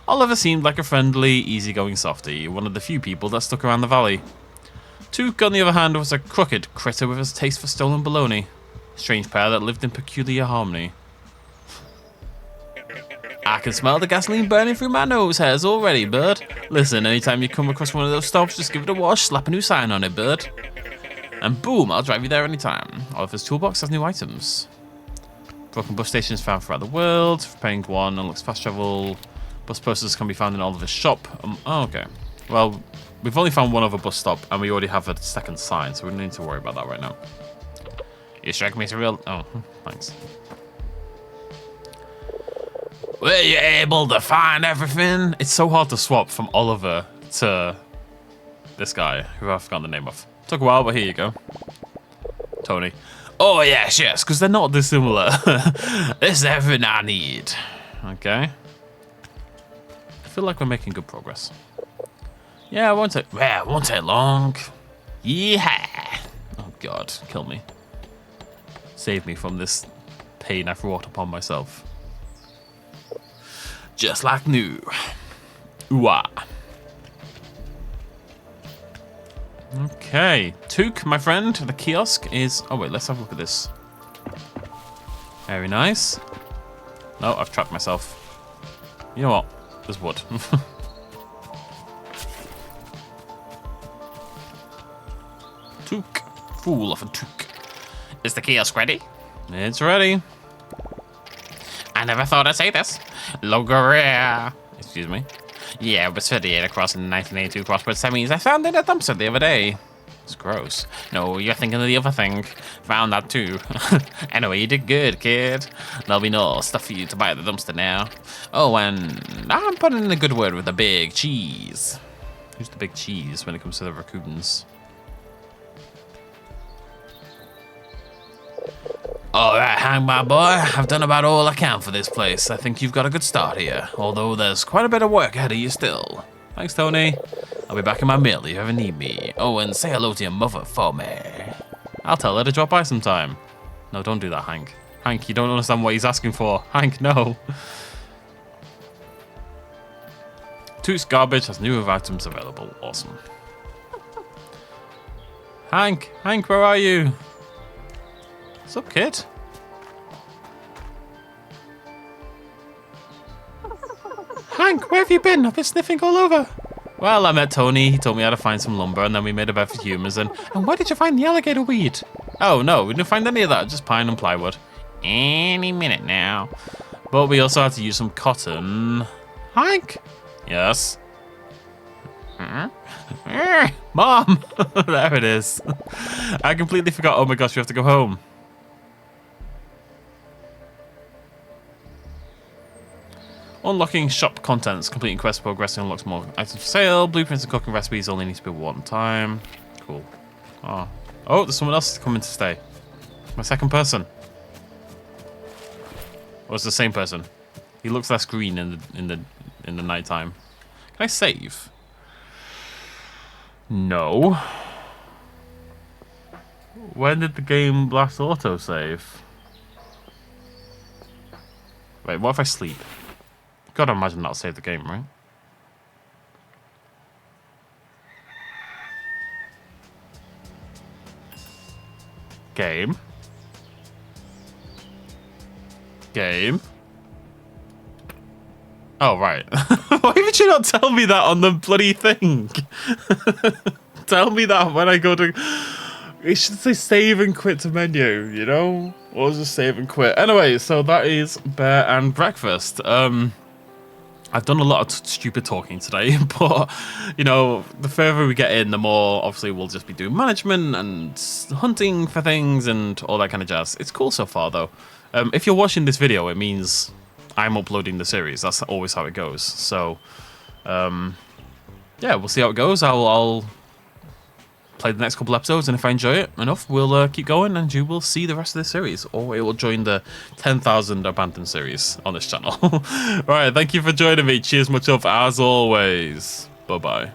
Oliver seemed like a friendly, easygoing softy, one of the few people that stuck around the valley. Took, on the other hand, was a crooked critter with a taste for stolen baloney. Strange pair that lived in peculiar harmony. I can smell the gasoline burning through my nose hairs already, bird. Listen, anytime you come across one of those stops, just give it a wash, slap a new sign on it, bird. And boom, I'll drive you there anytime. Oliver's toolbox has new items. Broken bus stations found throughout the world. Repairing one unlocks fast travel. Bus posters can be found in Oliver's shop. Oh, okay. Well, we've only found one other bus stop, and we already have a second sign, so we don't need to worry about that right now. You strike me as a real... Oh, thanks. Were you able to find everything? It's so hard to swap from Oliver to this guy, who I've forgotten the name of. Took a while, but here you go. Tony. Oh, yes, because they're not dissimilar. This is everything I need. Okay. I feel like we're making good progress. Yeah, it won't take long. Yeah. Oh, God, kill me. Save me from this pain I've wrought upon myself. Just like new. Ooh-ah. Okay. Took, my friend, the kiosk is... Oh, wait, let's have a look at this. Very nice. No, I've trapped myself. You know what? There's wood. Took. Fool of a took. Is the kiosk ready? It's ready. I never thought I'd say this. Logaria. Excuse me. Yeah, it was 38 across in 1982 crossword semis. I found it at a dumpster the other day. It's gross. No, you're thinking of the other thing. Found that too. Anyway, you did good, kid. There'll be no stuff for you to buy at the dumpster now. Oh, and I'm putting in a good word with the big cheese. Who's the big cheese when it comes to the raccoons? Alright, Hank, my boy. I've done about all I can for this place. I think you've got a good start here, although there's quite a bit of work ahead of you still. Thanks, Tony. I'll be back in my mill if you ever need me. Oh, and say hello to your mother for me. I'll tell her to drop by sometime. No, don't do that, Hank. Hank, you don't understand what he's asking for. Hank, no. Toot's Garbage has new items available. Awesome. Hank, where are you? What's up, kid? Hank, where have you been? I've been sniffing all over. Well, I met Tony. He told me how to find some lumber, and then we made a bed for humans. And where did you find the alligator weed? Oh, no, we didn't find any of that. Just pine and plywood. Any minute now. But we also had to use some cotton. Hank? Yes? Mom! There it is. I completely forgot. Oh my gosh, we have to go home. Unlocking shop contents. Completing quest progress unlocks more items for sale. Blueprints and cooking recipes only need to be one time. Cool. Oh, there's someone else coming to stay. My second person. Or it's the same person. He looks less green in the nighttime. Can I save? No. When did the game last autosave? Wait, what if I sleep? Gotta imagine that'll save the game, right? Game. Game. Oh, right. Why would you not tell me that on the bloody thing? Tell me that when I go to... It should say save and quit to menu, you know? Or just save and quit. Anyway, so that is Bear and Breakfast. I've done a lot of stupid talking today, but, you know, the further we get in, the more, obviously, we'll just be doing management and hunting for things and all that kind of jazz. It's cool so far, though. If you're watching this video, it means I'm uploading the series. That's always how it goes. So, yeah, we'll see how it goes. I'll play the next couple episodes, and if I enjoy it enough, we'll keep going, and you will see the rest of the series, or it will join the 10,000 Abandoned series on this channel. Alright, thank you for joining me. Cheers, much love, as always. Bye-bye.